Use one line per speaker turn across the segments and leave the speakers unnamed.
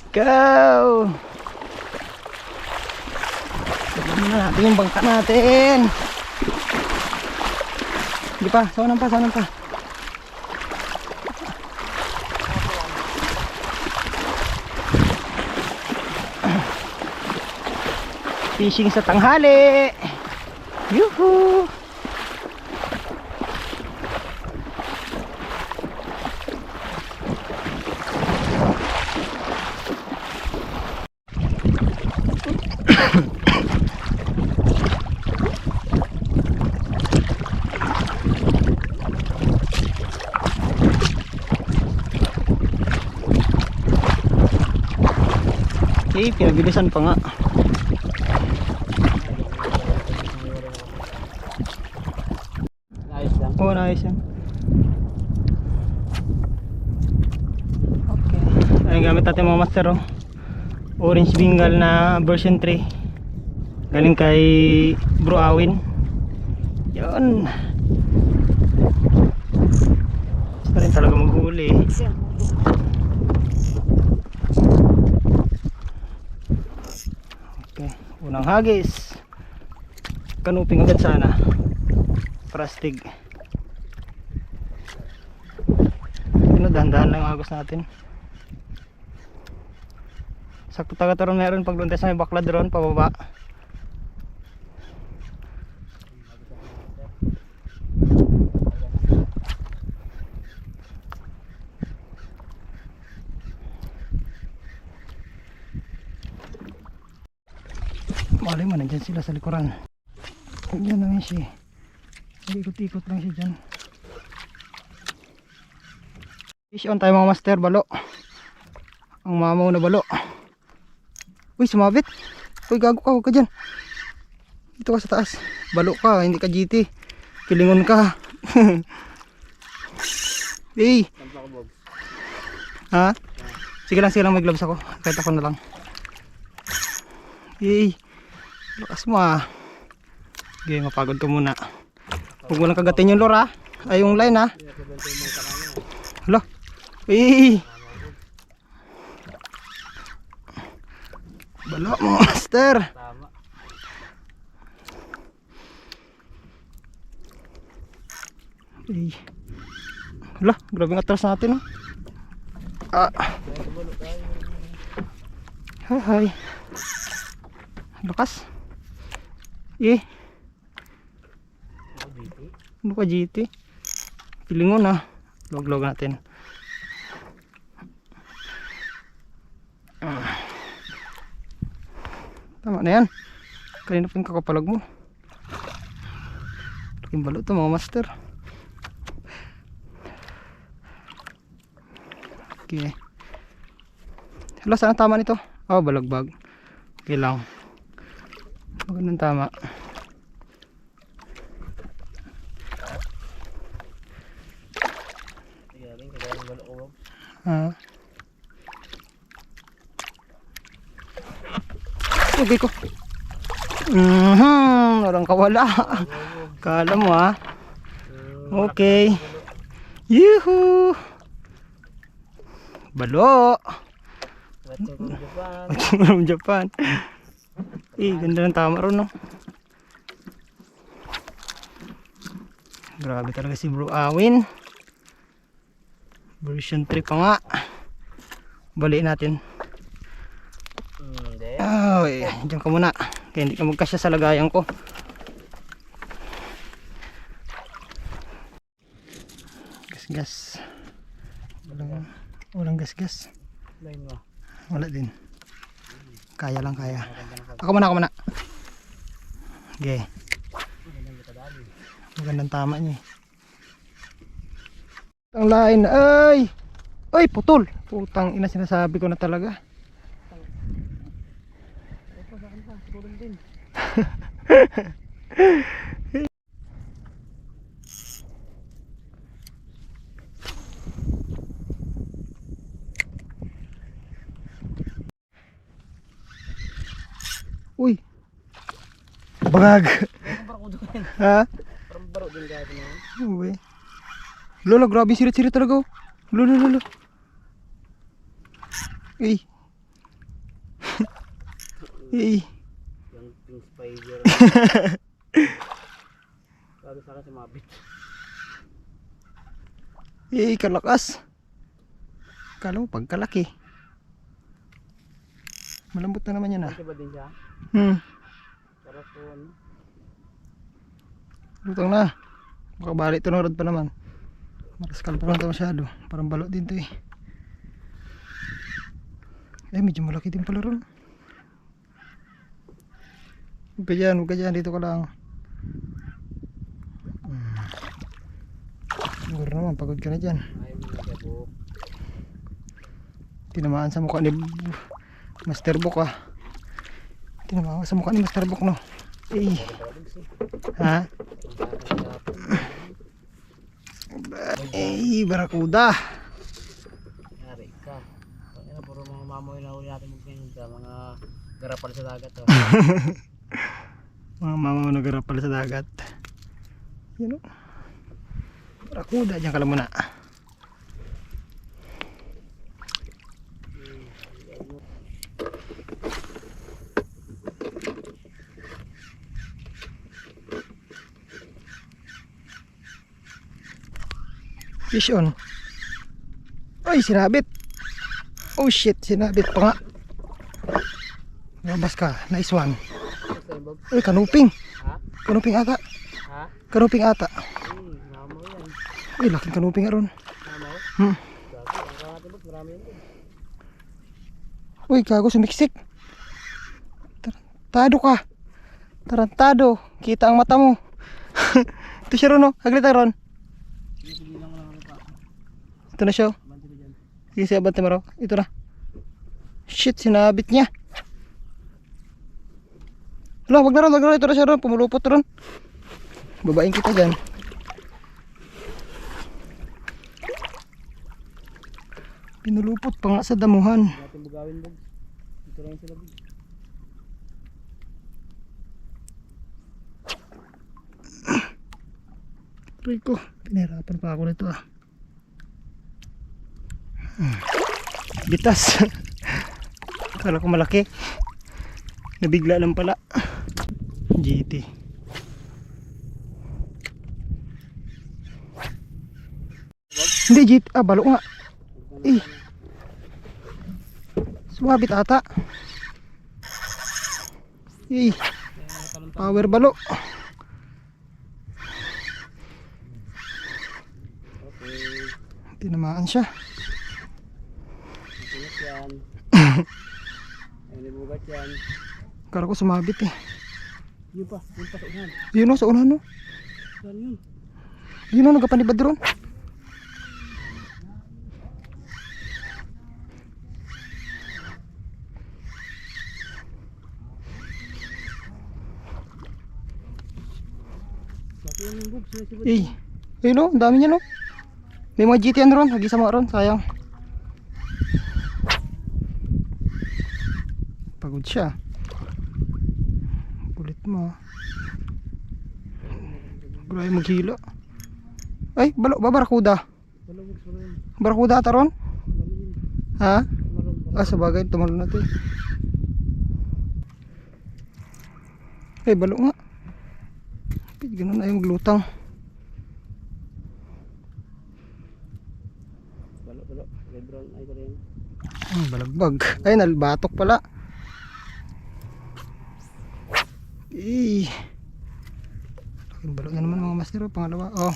Go! Tignan na natin yung bangka natin. Hindi pa, sawanan pa. Fishing sa tanghali. Yuhu! Okay, pinabilisan pa nga.
Ayos lang.
Oo, nice yan. Okay. Ayun, gamit natin mga master, oh. Orange Bengal na version 3. Galing kay Bro Awin. Yun. Gusto rin talaga maghuli. Okay, unang hagis. Kanuping agad sana. Prastig. Dahan-dahan lang ang agos natin. Sakto taga taron meron pag doon tayo sa may baklad doon pababa. Malay mo, nandyan sila sa likuran. Diyan naman siya. Ikot-ikot lang siya dyan. Fish on tayo mga master, balo. Ang mamaw na balo. Uy, sumabit. Uy, gago ka, huwag ka dyan. Dito ka sa taas. Balo ka, hindi ka GT. Kilingon ka. Hey. Ha? Sige lang may gloves ako. Kahit ako na lang. Hey. Lakas mo ah. Okay, mapagod ka muna. Huwag mo lang kagatin yung lure ah. Ay yung line ah. Hala. Hey. Balo mga master. Hey. Hala, grabe nga atras natin ah. Hi. Lakas. Ano ka GT? Pilingon na. Log natin. Tama na yan. Kanina pa yung kakapalag mo. Laking balo ito mga master. Okay. Hala, saan ang tama nito? Oh, balagbag. Okay lang. Magandang tama. Okay ko. Walang kawala. Kala mo ah. Okay. Yuhu. Balo. Watching from Japan. Ganda ng tama ron no. Grabe talaga si Bro Awin. Version 3 pa nga. Baliin natin. Ay, diyan ka muna. Kaya hindi ka magkasya sa lagayan ko. Gas. Walang gas. Wala din. Kaya lang kaya. Ako muna. Okay. Magandang tama niya. Ang lain ay. Ay, putol. Putang ina, sinasabi ko na talaga. Uy. Bagag. Ha?
Parang baro din gati na.
Uy. Lolo, grabe sirit-sirit talaga. Lolo. Eh. Eh,
Yung pink spider. Sabi sa akin sumabit.
kalakas. Kala mo pagkalaki. Malambot na naman yan ah.
Kasi ba din siya? Para po ano?
Lutang na. Baka balik ito ng rod pa naman. Maraskal pa lang ito masyado. Parang balot din to eh. Medyo malaki din pala ron. Huwag ka dyan. Dito ka lang. Siguro naman, pagod ka na dyan.
Ayaw mo na gabok.
Tinamaan sa mukha ni Master Book ah. Tinamaan sa mukha ni Master Book no. Ha? Barakuda.
Yari ka. Pagkina puro mga mamoy na huli natin magpinod ka. Mga garapal sa dagat oh.
Mga mama nagarapal sa dagat. Yan o. Barakuda, dyan ka lang muna. Fish on. Ay, sinabit. Oh shit, sinabit pa nga. Labas ka, nice one.
Basta yung bog.
Ay, kanuping.
Ha?
Kanuping ata.
Ha?
Kanuping ata.
Mamoy yan.
Ay, laking kanuping nga ron.
Mamoy? Gago. Ang kaya natin bog. Marami yan bog.
Uy, gago, sumiksik. Tarantado ka. Tarantado. Kita ang mata mo. Ito siya ron, no? Haglita ron.
Sige lang lang pa.
Ito na siya.
Banti ko dyan.
Sige, siya bante mo raw. Ito na. Shit, sinabit niya. Hala, wag na ron, wag na ron. Ito na siya ron. Pumulupot ron. Babain kita dyan. Pinulupot pa nga sa damuhan.
Hindi natin bugawin bog. Dito lang sila bog.
Rico, pinahirapan pa ako nito ah. Bitas. Kala ko malaki. Nabigla lang pala. GT. Hindi GT, balo nga. Eh. Sumabit ata. Eh. Power balo.
Okay.
Tinamaan siya.
Pinas yan. Ayun yung bugat yan.
Kala ko sumabit eh.
Yun pa sa unahan.
Yun o, sa unahan no.
Saan yun?
Yun o, nagkapanibad ron.
Bakit yun yung bog? Sinasibad
Eh, ayun o, ang dami niya no. May mga GT yan ron, hagisa mo ron, sayang. Pagod siya. Kulit mo. Grabe maghila. Ay, balo ba barakuda?
Wala bog, wala yun.
Barakuda ata ron?
Wala yun.
Ha?
Wala.
Ah, sabagay, tumalon natin. Ay, balo nga. Ganun ay maglutang.
Balo. Red brown ay ko rin.
Balagbag. Ay, nalbatok pala. Eh. Laking balo na naman mga master. Pangalawa. Oh,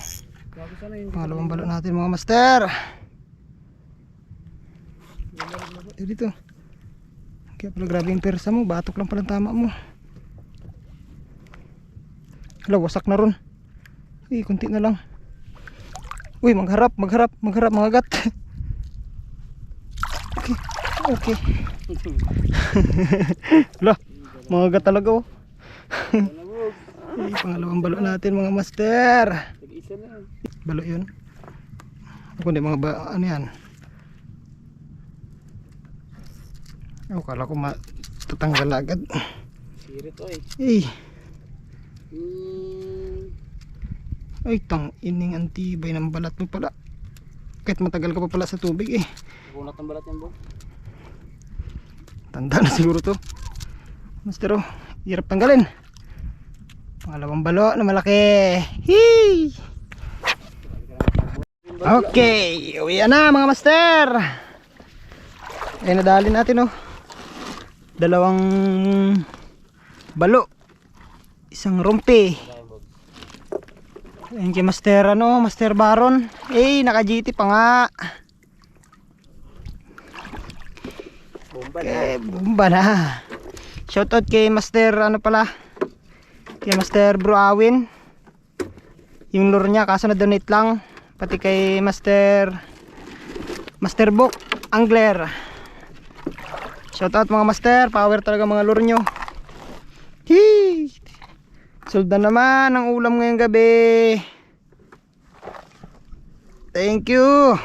Bago sana yun.
pangalawang balo natin mga master. Dito. Kaya pala grabe yung persa mo. Batok lang palang tama mo. Hala, wasak na ron. Eh, kunti na lang. Uy, magharap mga gat. Okay. Hala, mga gat talaga oh.
Wala bog.
Eh, pangalawang balo natin mga master.
Tag-isa na yun.
Balo yun. Kundi mga ano yan. Kala ko matatanggal agad.
Sirit oy.
Eh,
Hmm.
ay tang ining antibay ng balat mo pala. Kahit matagal ka pa pala sa tubig eh.
Kunat ang balat yung bog.
Tanda na siguro to. Master oh, hirap tanggalin. Pangalawang balo na malaki. Hee! Okay, uwi na mga master. Ay nadali natin oh. Dalawang balo. Isang rumpi. Ayun kay Master ano, Master Baron. Naka GT pa nga. Bomba na. Shoutout kay Master ano pala. Kay Master Bro Awin. Yung lure niya kaso na-donate lang. Pati kay Master Book Angler. Shoutout mga master, power talaga mga lure nyo. Hee! Sold na naman ang ulam ngayong gabi. Thank you.